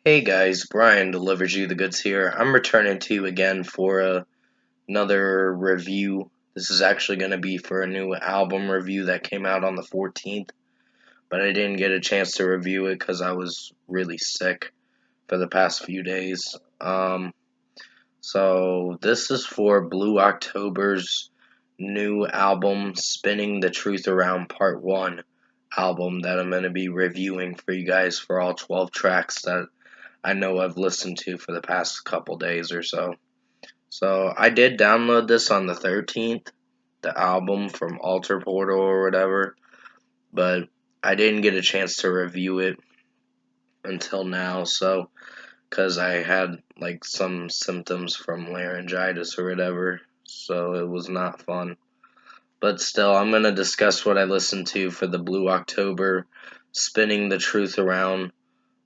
Hey guys, Brian delivers you the goods here. I'm returning to you again for another review. This is actually going to be for a new album review that came out on the 14th, but I didn't get a chance to review it because I was really sick for the past few days. So this is for Blue October's new album, Spinning the Truth Around Part 1 album that I'm going to be reviewing for you guys for all 12 tracks that I know I've listened to for the past couple days or so. So I did download this on the 13th, the album from Alter Portal or whatever, but I didn't get a chance to review it until now, so because I had like some symptoms from laryngitis or whatever, so it was not fun. But still, I'm going to discuss what I listened to for the Blue October Spinning the Truth Around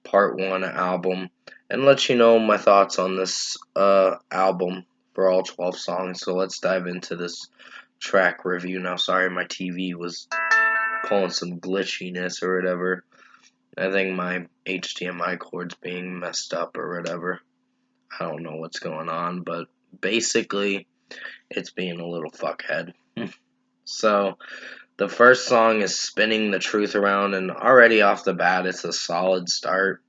Part 1 album and let you know my thoughts on this album for all 12 songs. So let's dive into this track review now. Sorry, my TV was pulling some glitchiness or whatever. I think my HDMI cord's being messed up or whatever. I don't know what's going on, but basically, it's being a little fuckhead. So, the first song is Spinning the Truth Around, and already off the bat, it's a solid start.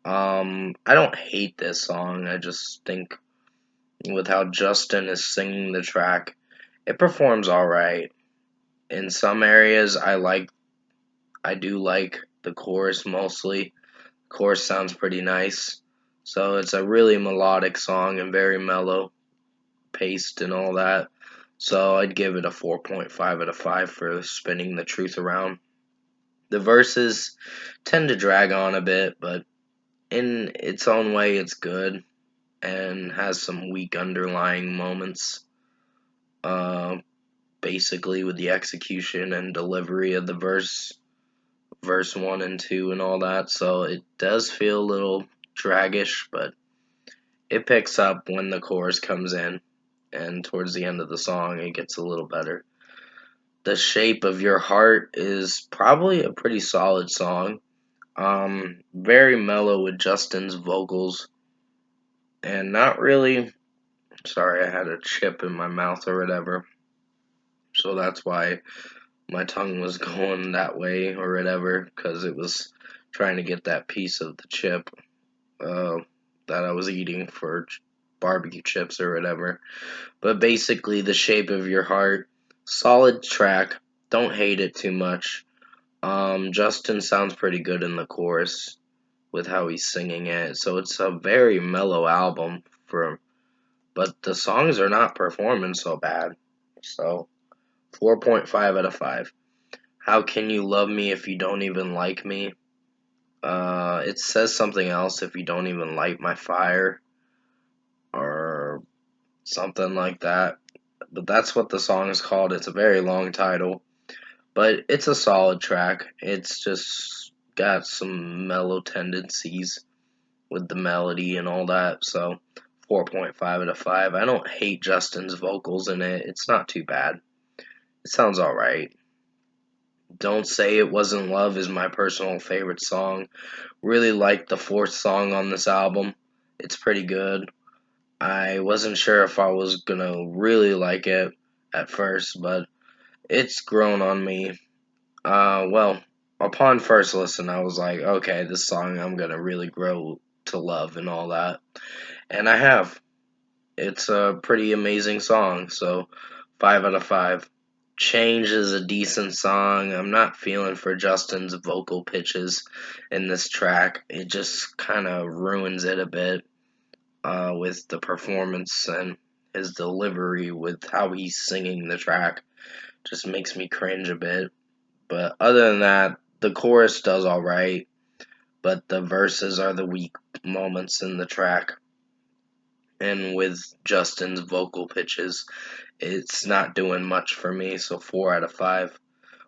I don't hate this song. I just think with how Justin is singing the track, it performs alright. In some areas, I do like the chorus mostly. The chorus sounds pretty nice. So it's a really melodic song and very mellow paced and all that. So I'd give it a 4.5 out of 5 for spinning the truth around. The verses tend to drag on a bit, but in its own way, it's good and has some weak underlying moments. Uh, Basically, with the execution and delivery of the verse 1 and 2, and all that. So it does feel a little draggish, but it picks up when the chorus comes in, and towards the end of the song, it gets a little better. The Shape of Your Heart is probably a pretty solid song. Very mellow with Justin's vocals, and not really. Sorry, I had a chip in my mouth or whatever, so that's why my tongue was going that way or whatever, because it was trying to get that piece of the chip uh, that I was eating for barbecue chips or whatever. But basically, The Shape of Your Heart, solid track. Don't hate it too much. Justin sounds pretty good in the chorus with how he's singing it, so it's a very mellow album but the songs are not performing so bad. So 4.5 out of 5. How can you love me if you don't even like me? It says something else if you don't even light my fire, or something like that. But that's what the song is called. It's a very long title, but it's a solid track. It's just got some mellow tendencies with the melody and all that. So 4.5 out of 5. I don't hate Justin's vocals in it. It's not too bad. It sounds alright. Don't Say It Wasn't Love is my personal favorite song. Really like the fourth song on this album. It's pretty good. I wasn't sure if I was gonna really like it at first, but it's grown on me. Well, upon first listen, I was like, okay, this song I'm gonna really grow to love and all that. And I have. It's a pretty amazing song, so 5 out of 5. Change is a decent song. I'm not feeling for Justin's vocal pitches in this track. It just kind of ruins it a bit with the performance and his delivery with how he's singing the track. Just makes me cringe a bit. But other than that, the chorus does alright, but the verses are the weak moments in the track. And with Justin's vocal pitches, it's not doing much for me, so 4 out of 5.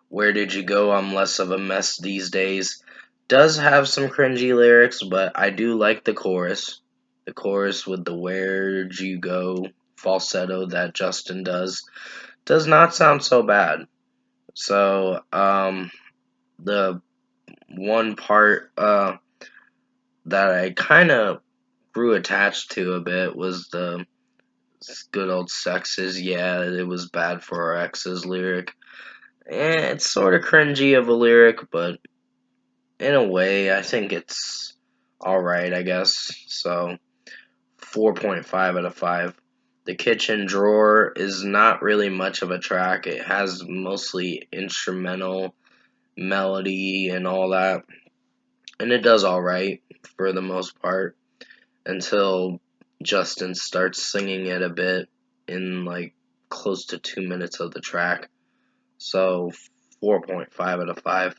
Where Did You Go? I'm Less of a Mess These Days does have some cringy lyrics, but I do like the chorus. The chorus with the Where'd You Go falsetto that Justin does not sound so bad. So, the one part that I kind of grew attached to a bit was the good old sexes. Yeah, it was bad for our exes lyric. It's sort of cringy of a lyric, but in a way, I think it's alright, I guess. So, 4.5 out of 5. The Kitchen Drawer is not really much of a track. It has mostly instrumental melody and all that. And it does alright for the most part until Justin starts singing it a bit in like close to 2 minutes of the track. So 4.5 out of 5.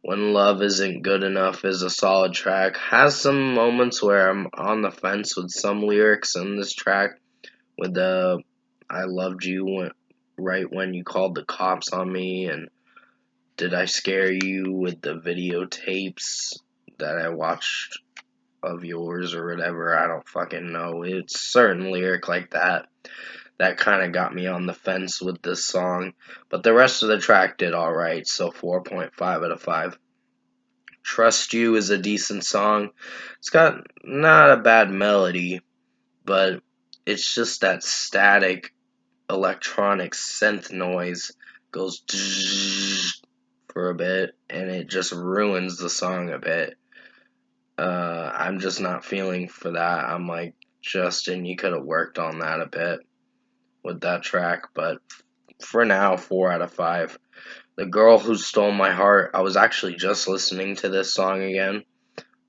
When Love Isn't Good Enough is a solid track. Has some moments where I'm on the fence with some lyrics in this track. With the I loved you right when you called the cops on me, and did I scare you with the videotapes that I watched of yours or whatever. I don't fucking know. It's certain lyric like that that kind of got me on the fence with this song. But the rest of the track did alright, so 4.5 out of 5. Trust You is a decent song. It's got not a bad melody, but it's just that static electronic synth noise goes for a bit, and it just ruins the song a bit. I'm just not feeling for that. I'm like, Justin, you could have worked on that a bit with that track, but for now, 4 out of 5. The Girl Who Stole My Heart, I was actually just listening to this song again.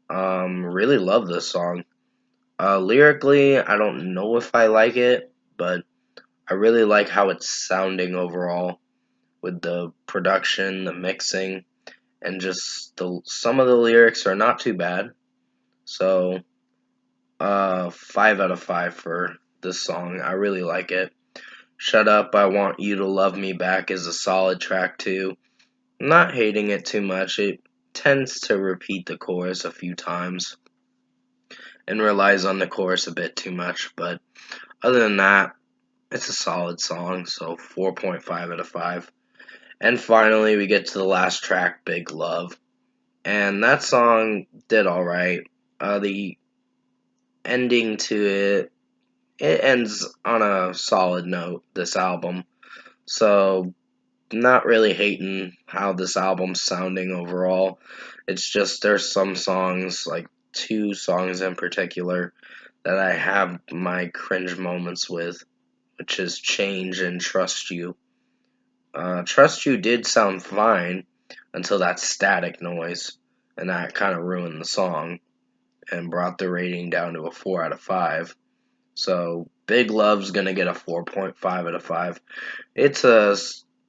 Really love this song. Lyrically, I don't know if I like it, but I really like how it's sounding overall with the production, the mixing, and just some of the lyrics are not too bad. So 5 out of 5 for this song. I really like it. Shut Up, I Want You to Love Me Back is a solid track too. I'm not hating it too much. It tends to repeat the chorus a few times and relies on the chorus a bit too much, but other than that, it's a solid song, so 4.5 out of 5. And finally, we get to the last track, Big Love. And that song did alright. The ending to it ends on a solid note, this album. So, not really hating how this album's sounding overall. It's just there's some songs, like 2 songs in particular, that I have my cringe moments with, which is Change and Trust You. Trust You did sound fine until that static noise, and that kind of ruined the song and brought the rating down to a 4 out of 5. So, Big Love's gonna get a 4.5 out of 5. It's a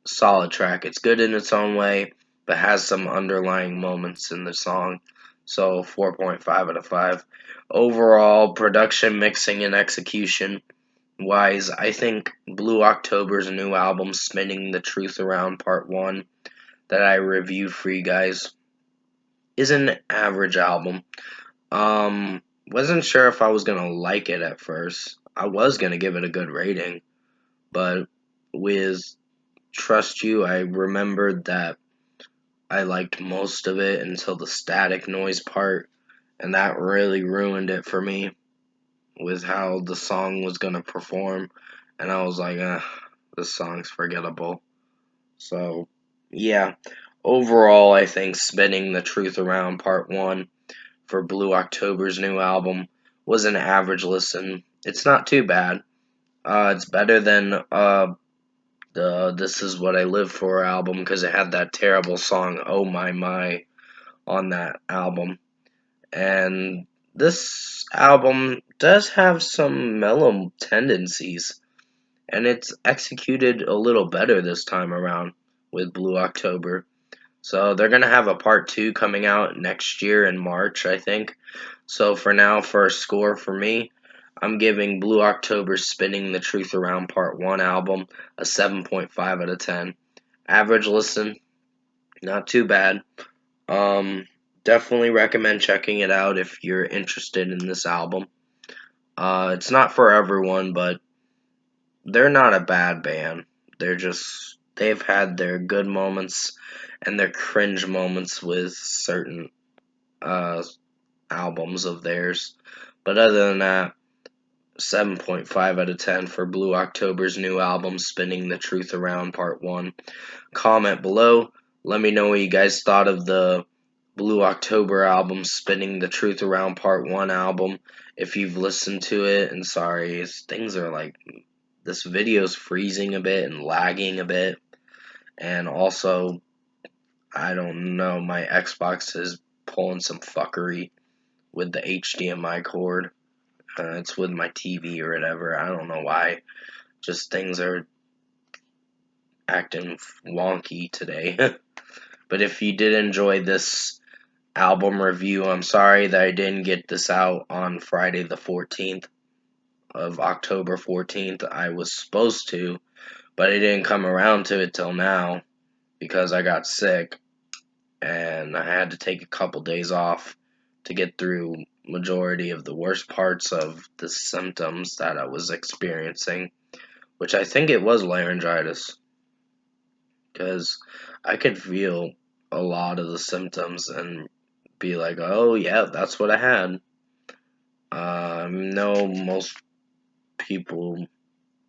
solid track. It's good in its own way, but has some underlying moments in the song. So, 4.5 out of 5. Overall, production, mixing, and execution wise, I think Blue October's new album, Spinning the Truth Around Part 1, that I reviewed for you guys, is an average album. Wasn't sure if I was gonna like it at first. I was gonna give it a good rating, but with Trust You, I remembered that I liked most of it until the static noise part, and that really ruined it for me with how the song was gonna perform, and I was like, this song's forgettable. So, yeah, overall, I think Spinning the Truth Around Part 1 for Blue October's new album was an average listen. It's not too bad. It's better than the This Is What I Live For album because it had that terrible song Oh My on that album. And this album does have some mellow tendencies, and it's executed a little better this time around with Blue October. So they're going to have a part 2 coming out next year in March, I think. So for now, for a score for me, I'm giving Blue October Spinning the Truth Around Part 1 album a 7.5 out of 10. Average listen, not too bad. Definitely recommend checking it out if you're interested in this album. It's not for everyone, but they're not a bad band. They've had their good moments and their cringe moments with certain uh albums of theirs. But other than that, 7.5 out of 10 for Blue October's new album, Spinning the Truth Around Part 1. Comment below. Let me know what you guys thought of the Blue October album, Spinning the Truth Around Part 1 album. If you've listened to it, and sorry, things are like, this video's freezing a bit and lagging a bit. And also, I don't know, my Xbox is pulling some fuckery with the HDMI cord. It's with my TV or whatever. I don't know why. Just things are acting wonky today. But if you did enjoy this album review, I'm sorry that I didn't get this out on Friday the 14th of October 14th. I was supposed to, but I didn't come around to it till now because I got sick and I had to take a couple days off to get through majority of the worst parts of the symptoms that I was experiencing, which I think it was laryngitis, because I could feel a lot of the symptoms and be like, oh yeah, that's what I had. I know most people,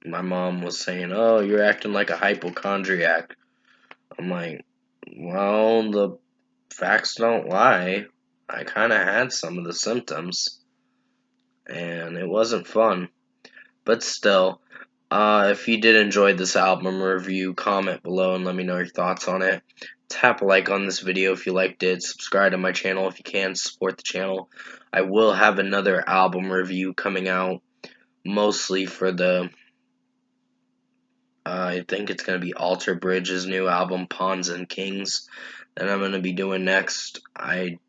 my mom was saying, oh, you're acting like a hypochondriac. I'm like, well, the facts don't lie. I kind of had some of the symptoms, and it wasn't fun. But still, if you did enjoy this album review, comment below and let me know your thoughts on it. Tap a like on this video if you liked it. Subscribe to my channel if you can. Support the channel. I will have another album review coming out, mostly for the, I think it's going to be Alter Bridge's new album, Pawns and Kings, that I'm going to be doing next. I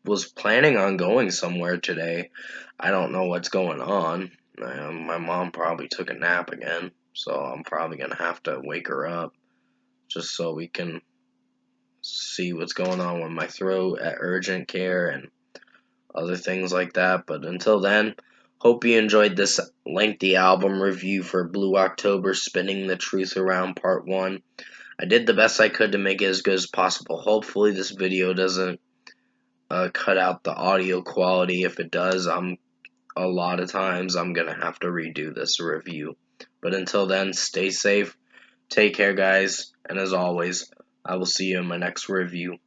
was planning on going somewhere today. I don't know what's going on. My mom probably took a nap again, so I'm probably going to have to wake her up just so we can see what's going on with my throat at urgent care and other things like that. But until then, hope you enjoyed this lengthy album review for Blue October, Spinning the Truth Around Part 1. I did the best I could to make it as good as possible. Hopefully this video doesn't cut out the audio quality. If it does, a lot of times I'm gonna have to redo this review. But until then, stay safe, take care guys, and as always, I will see you in my next review.